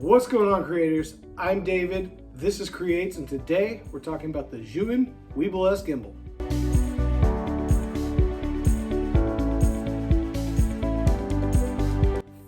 What's going on, creators? I'm David, this is Creates, and today we're talking about the Zhijun Weebill S gimbal.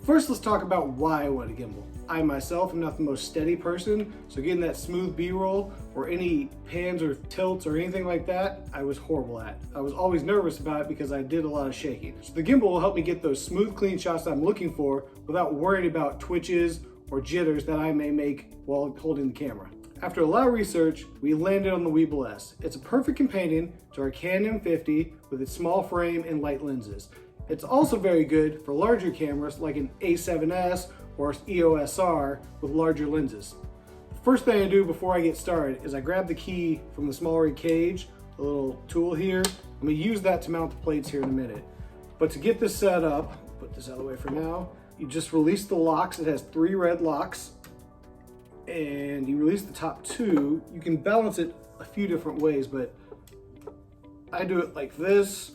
First, let's talk about why I want a gimbal. I myself am not the most steady person, so getting that smooth B-roll or any pans or tilts or anything like that, I was horrible at. I was always nervous about it because I did a lot of shaking. So the gimbal will help me get those smooth, clean shots that I'm looking for without worrying about twitches or jitters that I may make while holding the camera. After a lot of research, we landed on the Weebill S. It's a perfect companion to our Canon M50 with its small frame and light lenses. It's also very good for larger cameras like an A7S or EOS R with larger lenses. The first thing I do before I get started is I grab the key from the small rig cage, the little tool here. I'm gonna use that to mount the plates here in a minute. But to get this set up, put this out of the way for now, you just release the locks. It has 3 red locks, and you release the top 2. You can balance it a few different ways, but I do it like this.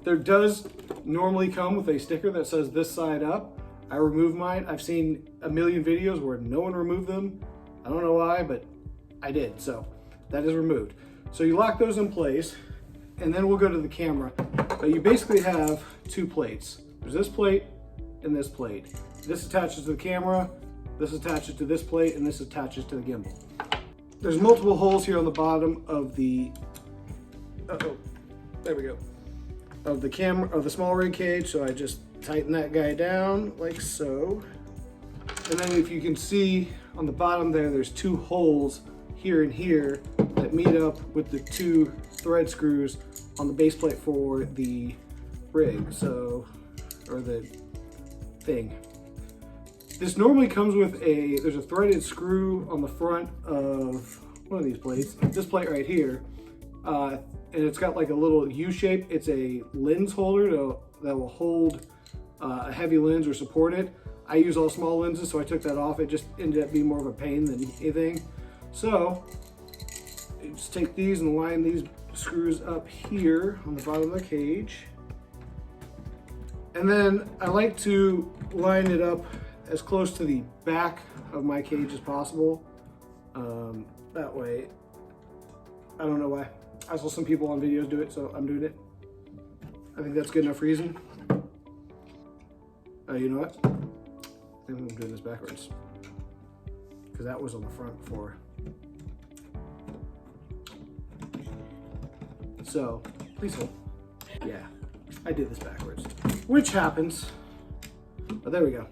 There does normally come with a sticker that says this side up. I remove mine. I've seen a million videos where no one removed them. I don't know why, but I did, so that is removed. So you lock those in place, and then we'll go to the camera. But you basically have 2 plates. There's this plate and this plate. This attaches to the camera, this attaches to this plate, and this attaches to the gimbal. There's multiple holes here on the bottom of the, there we go, of the camera, of the small rig cage. So I just tighten that guy down like so. And then if you can see on the bottom there, there's 2 holes here and here that meet up with the 2 thread screws on the base plate for the rig, so, or the thing. This normally comes with there's a threaded screw on the front of one of these plates, this plate right here, and it's got like a little U shape. It's a lens holder that will hold a heavy lens or support it. I use all small lenses, so I took that off. It just ended up being more of a pain than anything. So you just take these and line these screws up here on the bottom of the cage. And then I like to line it up as close to the back of my cage as possible. That way, I don't know why. I saw some people on videos do it, so I'm doing it. I think that's good enough reason. You know what? I think I'm doing this backwards, because that was on the front before. So, please hold. Yeah, I did this backwards, which happens, but there we go.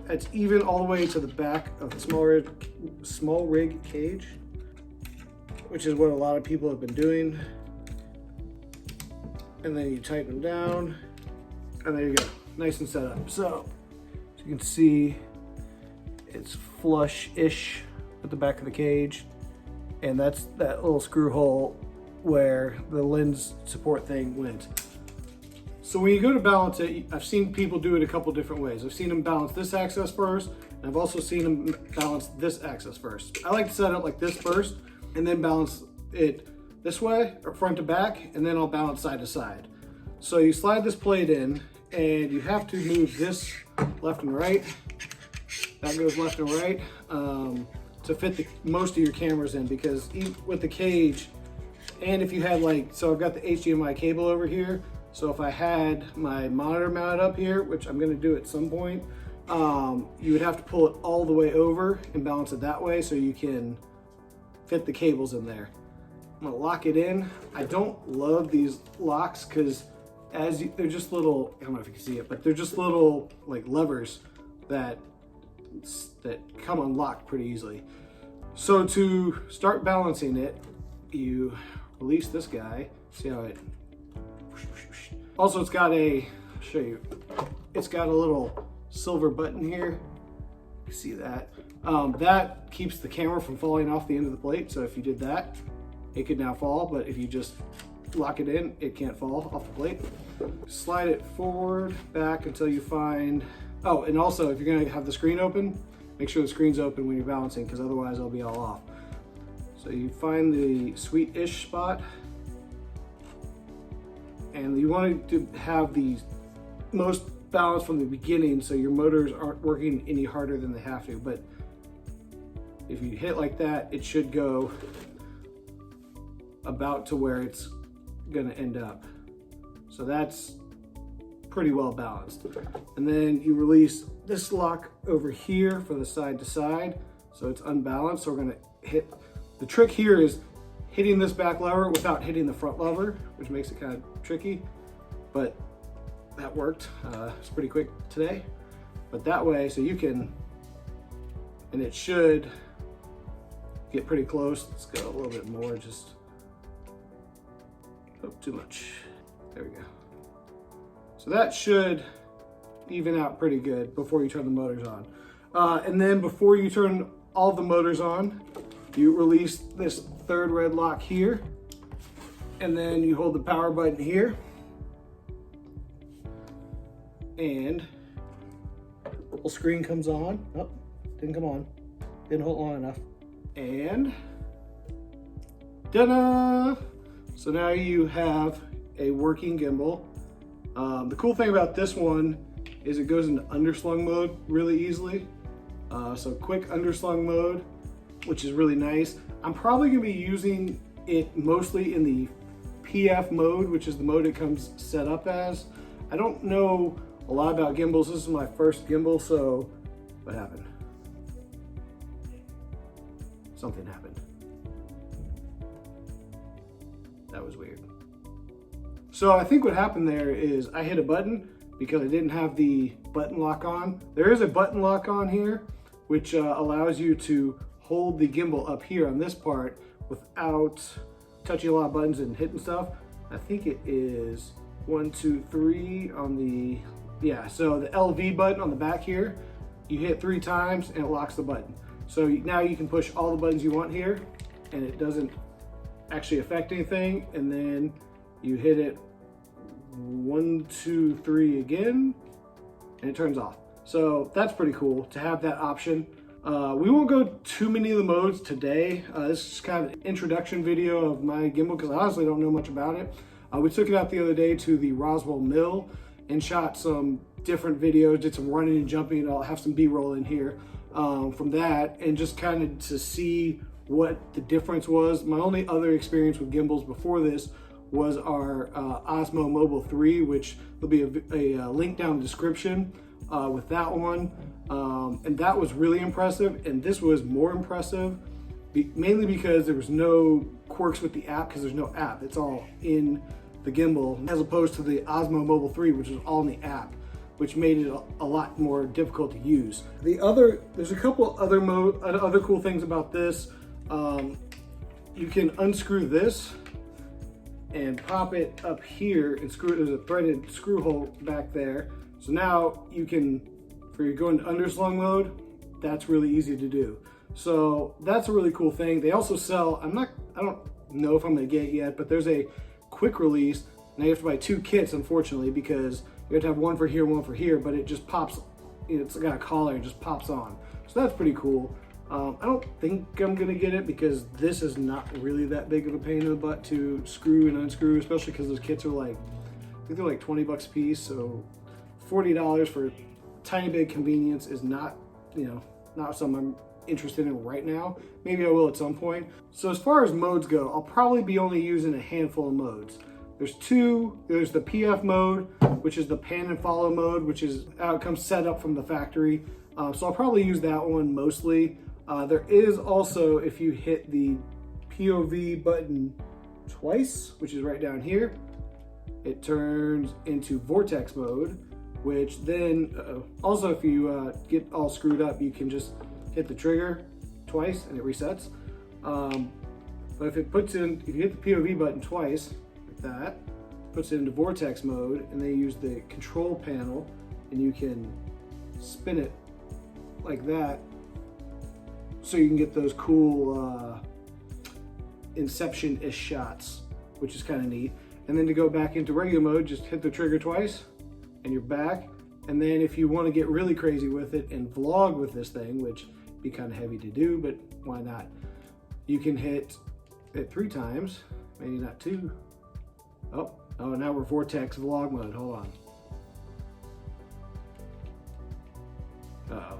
It's even all the way to the back of the small rig cage, which is what a lot of people have been doing. And then you tighten them down, and there you go, nice and set up. So, as you can see, it's flush-ish with the back of the cage, and that's that little screw hole where the lens support thing went. So when you go to balance it, I've seen people do it a couple different ways. I've seen them balance this axis first, and I've also seen them balance this axis first. I like to set it like this first, and then balance it this way, or front to back, and then I'll balance side to side. So you slide this plate in, and you have to move this left and right. That goes left and right to fit most of your cameras in, because with the cage, and if you had so I've got the HDMI cable over here, so if I had my monitor mounted up here, which I'm gonna do at some point, you would have to pull it all the way over and balance it that way so you can fit the cables in there. I'm gonna lock it in. I don't love these locks because they're just little, I don't know if you can see it, but they're just little levers that come unlocked pretty easily. So to start balancing it, you release this guy. See how it, also it's got I'll show you, it's got a little silver button here. You can see that. That keeps the camera from falling off the end of the plate. So if you did that, it could now fall, but if you just lock it in, it can't fall off the plate. Slide it forward, back until you find, oh, and also if you're gonna have the screen open, make sure the screen's open when you're balancing, because otherwise it'll be all off. So you find the sweet-ish spot, and you want to have the most balance from the beginning so your motors aren't working any harder than they have to. But if you hit like that, it should go about to where it's gonna end up. So that's pretty well balanced. And then you release this lock over here for the side to side, so it's unbalanced. So we're gonna hit, the trick here is hitting this back lever without hitting the front lever, which makes it kind of tricky, but that worked. It's pretty quick today. But that way, so you can, and it should get pretty close. Let's go a little bit more, just, oh, too much. There we go. So that should even out pretty good before you turn the motors on. And then before you turn all the motors on, you release this third red lock here, and then you hold the power button here, and the little screen comes on. Oh, didn't come on. Didn't hold long enough. And ta-da! So now you have a working gimbal. The cool thing about this one is it goes into underslung mode really easily. So quick underslung mode, which is really nice. I'm probably gonna be using it mostly in the PF mode, which is the mode it comes set up as. I don't know a lot about gimbals. This is my first gimbal, so what happened? Something happened. That was weird. So I think what happened there is I hit a button because I didn't have the button lock on. There is a button lock on here, which allows you to hold the gimbal up here on this part without touching a lot of buttons and hitting stuff. I think it is 1, 2, 3 on the, yeah, so the LV button on the back here, you hit 3 times and it locks the button. So now you can push all the buttons you want here and it doesn't actually affect anything. And then you hit it 1, 2, 3 again, and it turns off. So that's pretty cool to have that option. We won't go too many of the modes today. This is kind of an introduction video of my gimbal because I honestly don't know much about it. We took it out the other day to the Roswell Mill and shot some different videos, did some running and jumping, and I'll have some B-roll in here from that, and just kind of to see what the difference was. My only other experience with gimbals before this was our Osmo Mobile 3, which there'll be a link down in the description with that one. And that was really impressive, and this was more impressive, mainly because there was no quirks with the app, because there's no app. It's all in the gimbal, as opposed to the Osmo Mobile 3, which is all in the app, which made it a lot more difficult to use. There's a couple other cool things about this. You can unscrew this and pop it up here and screw it. There's a threaded screw hole back there. So now you can, for you going to underslung mode, that's really easy to do. So that's a really cool thing. They also sell, I don't know if I'm gonna get it yet, but there's a quick release. Now you have to buy 2 kits, unfortunately, because you have to have one for here, one for here, but it just pops, it's got a collar, it just pops on. So that's pretty cool. I don't think I'm gonna get it because this is not really that big of a pain in the butt to screw and unscrew, especially because those kits are like, I think they're like 20 bucks a piece. So $40 for tiny bit convenience is not, not something I'm interested in right now. Maybe I will at some point. So as far as modes go, I'll probably be only using a handful of modes. There's 2. There's the PF mode, which is the pan and follow mode, which is how it comes set up from the factory. So I'll probably use that one mostly. There is also, if you hit the POV button twice, which is right down here, it turns into vortex mode, which then, also if you get all screwed up, you can just hit the trigger twice and it resets. But if you hit the POV button twice, like that, puts it into vortex mode, and they use the control panel, and you can spin it like that, so you can get those cool Inception-ish shots, which is kind of neat. And then to go back into regular mode, just hit the trigger twice, and you're back. And then if you want to get really crazy with it and vlog with this thing, which would be kind of heavy to do, but why not? You can hit it 3 times, maybe not 2. Oh, now we're vortex vlog mode. Hold on. Uh-oh,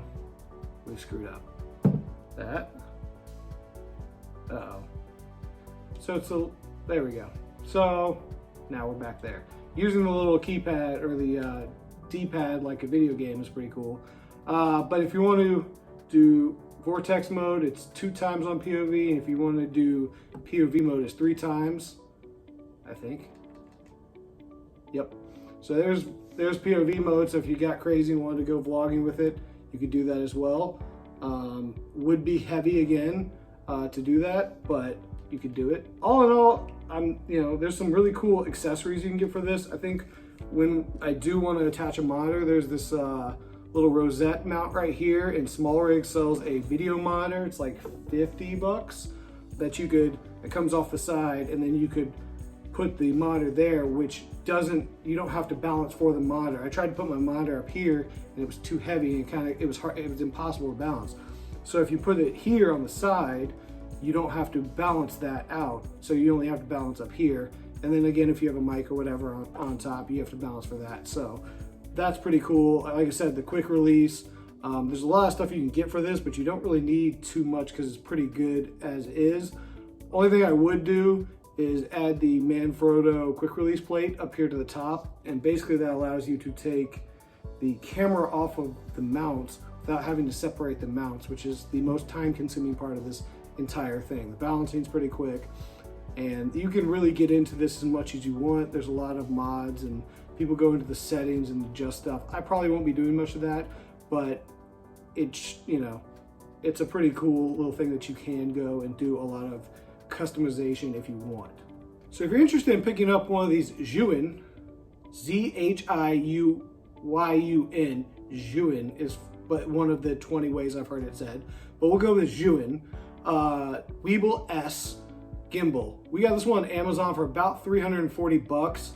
we screwed up. That, So there we go. So now we're back there. Using the little keypad or the D-pad like a video game is pretty cool. But if you want to do vortex mode, it's 2 times on POV, and if you want to do POV mode, it's 3 times, I think. Yep. So there's POV mode. So if you got crazy and wanted to go vlogging with it, you could do that as well. Would be heavy again to do that, but you could do it. All in all, there's some really cool accessories you can get for this. I think when I do want to attach a monitor, there's this little rosette mount right here, and Small Rig sells a video monitor. It's like $50 that it comes off the side, and then you could put the monitor there, which you don't have to balance for the monitor. I tried to put my monitor up here and it was too heavy and it was impossible to balance. So if you put it here on the side, you don't have to balance that out. So you only have to balance up here. And then again, if you have a mic or whatever on top, you have to balance for that. So that's pretty cool. Like I said, the quick release, there's a lot of stuff you can get for this, but you don't really need too much because it's pretty good as is. Only thing I would do is add the Manfrotto quick release plate up here to the top, and basically that allows you to take the camera off of the mounts without having to separate the mounts, which is the most time-consuming part of this entire thing. The balancing's pretty quick, and you can really get into this as much as you want. There's a lot of mods, and people go into the settings and adjust stuff. I probably won't be doing much of that, but it's a pretty cool little thing that you can go and do a lot of customization if you want. So if you're interested in picking up one of these Zhijun, Zhiuyun, Zhijun is but one of the 20 ways I've heard it said, but we'll go with Zhijun Weebill S gimbal. We got this one on Amazon for about $340.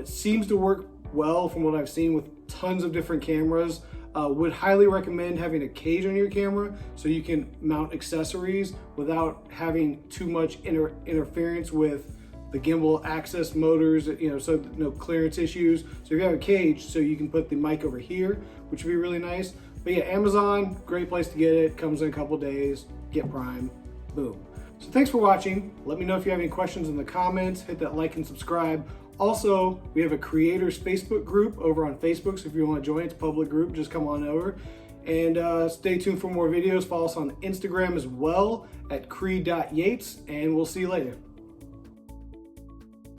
It seems to work well from what I've seen with tons of different cameras. Would highly recommend having a cage on your camera so you can mount accessories without having too much interference with the gimbal access motors, so no clearance issues. So if you have a cage, so you can put the mic over here, which would be really nice. But yeah, Amazon, great place to get it. Comes in a couple days, get Prime, boom. So thanks for watching. Let me know if you have any questions in the comments. Hit that like and subscribe. Also, we have a creators Facebook group over on Facebook, so if you want to join, it's a public group, just come on over. And stay tuned for more videos. Follow us on Instagram as well at cree.yates, and we'll see you later.